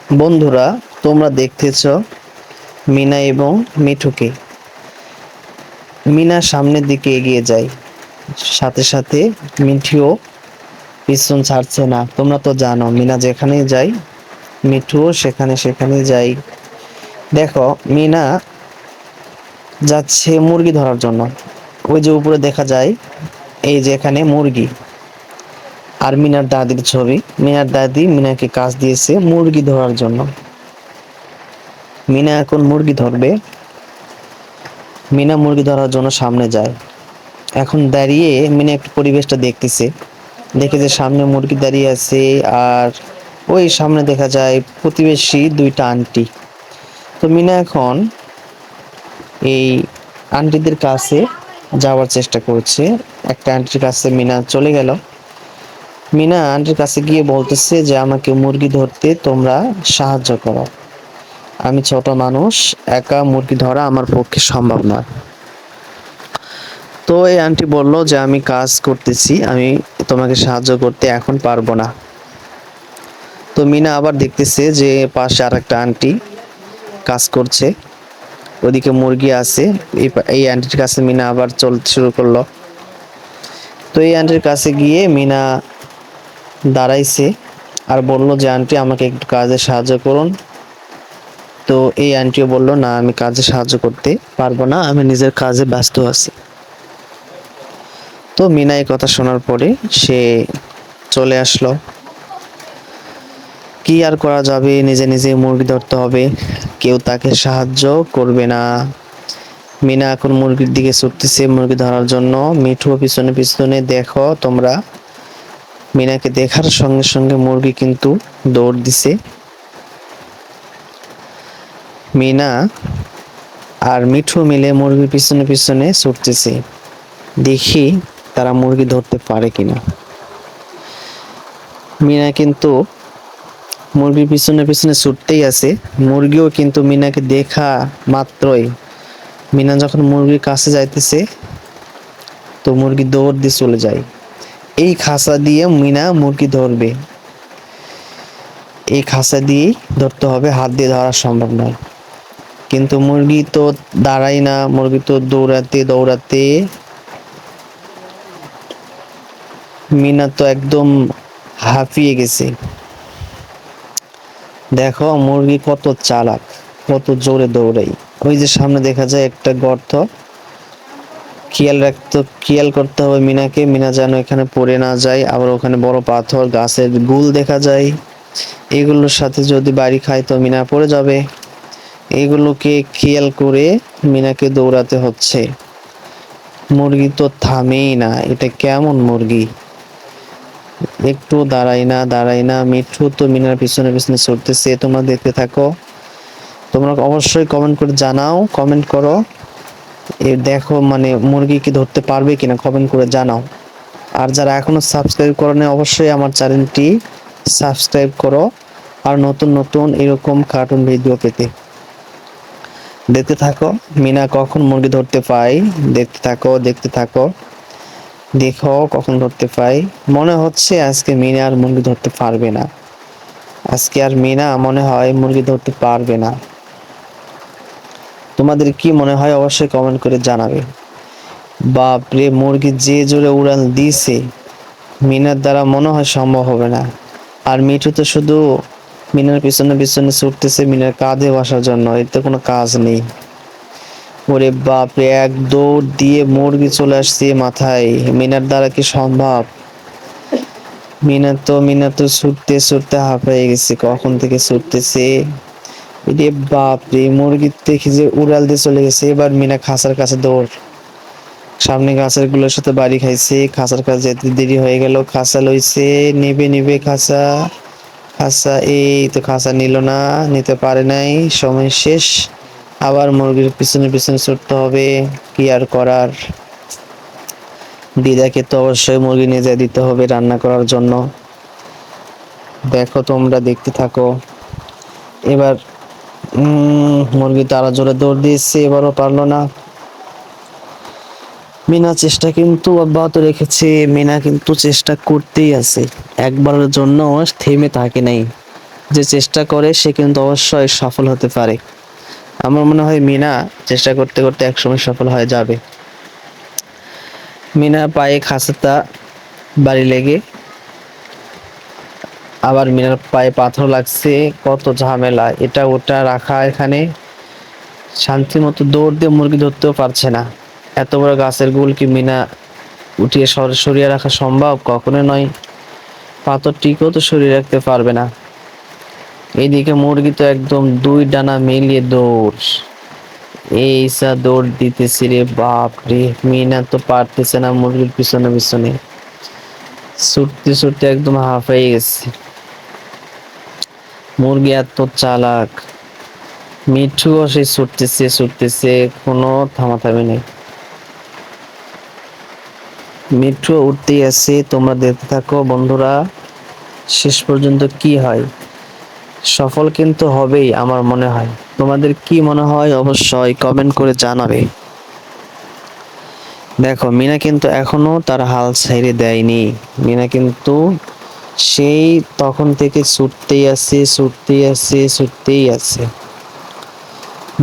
বন্ধুরা, তোমরা দেখতেছ মিনা এবং মিঠুকে। মিনা সামনের দিকে এগিয়ে যায়, সাথে সাথে মিঠুও পিছন ছাড়ছে না। তোমরা তো জানো মিনা যেখানেই যায় মিঠুও সেখানে সেখানে যায়। দেখো, মিনা যাচ্ছে মুরগি ধরার জন্য। ওই যে উপরে দেখা যায়, এই যে এখানে মুরগি আর মিনার দাদির ছবি। মিনার দাদি মিনাকে কাজ দিয়েছে মুরগি ধরার জন্য। মিনা এখন মুরগি ধরবে। মিনা মুরগি ধরার জন্য সামনে যায়। এখন দাঁড়িয়ে মিনা একটু পরিবেশটা দেখতেছে। দেখে যে সামনে মুরগি দাঁড়িয়ে আছে, আর ওই সামনে দেখা যায় প্রতিবেশী দুইটা আন্টি। তো মিনা এখন এই আন্টিদের কাছে যাওয়ার চেষ্টা করছে। একটা আন্টির কাছে মিনা চলে গেল। মিনা আন্টির কাছে গিয়ে বলতেছে যে আমাকে মুরগি ধরতে তোমরা সাহায্য করো। আমি ছোট মানুষ, একা মুরগি ধরা আমার পক্ষে সম্ভব নয়। তো এই আন্টি বলল যে আমি কাজ করতেছি, আমি তোমাকে সাহায্য করতে এখন পারবো না। তো মিনা আবার দেখতেছে যে পাশে আর একটা আন্টি কাজ করছে, ওদিকে মুরগি আছে। এই আন্টির কাছে মিনা আবার চলতে শুরু করলো। তো এই আন্টির কাছে গিয়ে মিনা দাঁড়াইছে আর বলল যে আন্টি আমাকে একটু কাজে সাহায্য করুন। তো এই আন্টিও বলল না, আমি কাজে সাহায্য করতে পারবো না, আমি নিজের কাজে ব্যস্ত আছি। তো মিনা এই কথা শোনার পরে সে চলে আসলো। কি আর করা যাবে, নিজে নিজে মুরগি ধরতে হবে, কেউ তাকে সাহায্য করবে না। মিনা এখন মুরগির দিকে ছুটতেছে মুরগি ধরার জন্য। মিঠু পিছনে পিছনে। দেখো তোমরা, মিনাকে দেখার সঙ্গে সঙ্গে মুরগি কিন্তু দৌড় দিছে। মিনা আর মিঠু মিলে মুরগির পিছনে পিছনে ছুটতেছে, দেখি তারা মুরগি ধরতে পারে কিনা। মিনা কিন্তু মুরগির পিছনে পিছনে ছুটতেই আছে। মুরগিও কিন্তু মিনাকে দেখা মাত্রই, মিনা যখন মুরগির কাছে যাইতেছে তো মুরগি দৌড় দিয়ে চলে যায়। এই খাঁচা দিয়ে মিনা মুরগি ধরবে, এই খাঁচা দিয়েই ধরতে হবে, হাত দিয়ে ধরা সম্ভব নয়। কিন্তু মুরগি তো দাঁড়ায় না, মুরগি তো দৌড়াতে দৌড়াতে মিনা তো একদম হাঁপিয়ে গেছে। দেখো মুরগি কত চালাক, কত জোরে দৌড়াই। ওই যে সামনে দেখা যায় একটা গর্ত, খেয়াল করতে হবে মিনাকে, মিনা যেন এখানে পড়ে না যায়। আবার ওখানে বড় পাথর, গাছের গুল দেখা যায়, এগুলোর সাথে যদি বাড়ি খায় তো মিনা পড়ে যাবে। এগুলোকে খেয়াল করে মিনাকে দৌড়াতে হচ্ছে। মুরগি তো থামেই না, এটা কেমন মুরগি, একটু দাঁড়াই না দাঁড়াই না। মিঠু তো মিনার পিছনে পিছনে ছুটতেছে। তোমরা দেখতে থাকো। তোমরা অবশ্যই কমেন্ট করে জানাও, কমেন্ট করো দেখো মানে মুরগি কি ধরতে পারবে কিনা, কমেন্ট করে জানাও। আর যারা এখনো সাবস্ক্রাইব করোনি অবশ্যই আমার চ্যানেলটি সাবস্ক্রাইব করো, আর নতুন নতুন এরকম কার্টুন ভিডিও পেতে। দেখতে থাকো মিনা কখন মুরগি ধরতে পায়। দেখতে থাকো দেখতে থাকো, দেখো কখন ধরতে পাই। মনে হচ্ছে আজকে মিনা আর মুরগি ধরতে পারবে না, আজকে আর মিনা মনে হয় মুরগি ধরতে পারবে না। তোমাদের কি মনে হয় অবশ্যই কমেন্ট করে জানাবে। বাপরে, মুরগি যে জোরে উড়াল দিছে, মিনার দ্বারা মনে হয় সম্ভব হবে না। আর মিঠু তো শুধু মিনার পিছনে পিছনে ছুটতেছে মিনার কাঁধে বসার জন্য, এর তো কোনো কাজ নেই। ওরে বাপরে, এক দৌড় দিয়ে মুরগি চলে আসছে মাথায়, মিনার দ্বারা কি সম্ভব? মিনা তো ছুটতে ছুটতে হাঁপিয়ে গেছে, কখন থেকে ছুটতেছে। রে বাপরে, মুরগি দেখি যে উড়াল দিয়ে চলে গেছে। এবার মিনা খাঁচার কাছে দৌড়। সামনে গাছের গুলোর সাথে বাড়ি খাইছে, খাঁচার কাছে যেতে দেরি হয়ে গেল। খাঁচা লইছে, নিবে নিবে খাঁচা। খাঁচা এই তো খাঁচা নিল না, নিতে পারে নাই, সময় শেষ। আবার মুরগির পিছনে পিছনে ছুটতে হবে, কি আর করার। দিদাকে তো অবশ্যই মুরগি নিয়ে যেয়ে দিতে হবে রান্না করার জন্য। দেখো তোমরা দেখতে থাকো। এবার মুরগি তারা জোরে দৌড় দিয়েছে, এবারও পারলো না। মিনা চেষ্টা কিন্তু অব্যাহত রেখেছে, মিনা কিন্তু চেষ্টা করতেই আছে, একবারের জন্য থেমে থাকে নাই। যে চেষ্টা করে সে কিন্তু অবশ্যই সফল হতে পারে। আমার মনে হয় মিনা চেষ্টা করতে করতে একসময় সফল হয়ে যাবে। মিনা পায়ে খাঁচাটা বাড়ি লেগে, আবার মিনার পায়ে পাথর লাগছে, কত ঝামেলা, এটা ওটা রাখা এখানে, শান্তি মতো দৌড় দিয়ে মুরগি ধরতেও পারছে না। এত বড় গাছের গুল কি মিনা উঠিয়ে সরিয়ে রাখা সম্ভব? কখনো নয়। পাথরটিকেও তো সরিয়ে রাখতে পারবে না। এইদিকে মুরগি তো একদম দুই ডানা মিলিয়ে দৌড়, এইসা দৌড় দিতেছি রে বাপ রে। মিনা তো পারতেছে না মুরগির পিছনে পিছনে, ছুটতে ছুটতে একদম হাঁফাই গেছে। মুরগি এত চালাক, মিঠুও সে ছুটতেছে ছুটতেছে, কোনো থামাথামি নেই। মিঠু উঠতেই আছে, তোমরা দেখতে থাকো বন্ধুরা শেষ পর্যন্ত কি হয়। সফল কিন্তু হবেই আমার মনে হয়। তোমাদের কি মনে হয় অবশ্যই কমেন্ট করে জানাবে। দেখো মিনা কিন্তু এখনো তার হাল ছেড়ে দেয়নি। মিনা কিন্তু সেই তখন থেকে ছুটতেই আছে ছুটতেই আছে ছুটতেই আছে।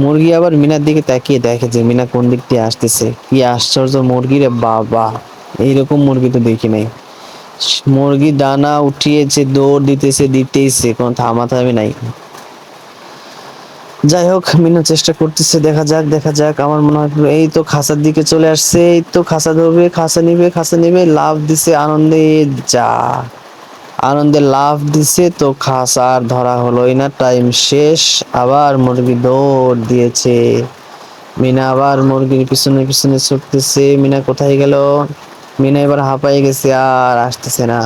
মুরগি আবার মিনার দিকে তাকিয়ে দেখে যে মিনা কোন দিক দিয়ে আসতেছে। কি আশ্চর্য মুরগি রে বাবা, এইরকম মুরগি তো দেখি নাই। মুরগি ডানা উঠিয়েছে, দৌড় দিতেছে, কোনো থামাথামি নাই। যাই হোক মিনা চেষ্টা করতেছে, দেখা যাক। আমার মনে হয় এই তো খাঁচার দিকে চলে আসছে, এই তো খাঁচা ধরবে, খাঁচা নিবে, লাফ দিছে আনন্দে, যা আনন্দে লাফ দিছে তো খাঁচা আর ধরা হলোই না, টাইম শেষ। আবার মুরগি দৌড় দিয়েছে। মিনা আবার মুরগির পিছনে পিছনে ছুটতেছে। মিনা কোথায় গেল? মিনা এবার হাঁপাই গেছে, আর আসতেছে না।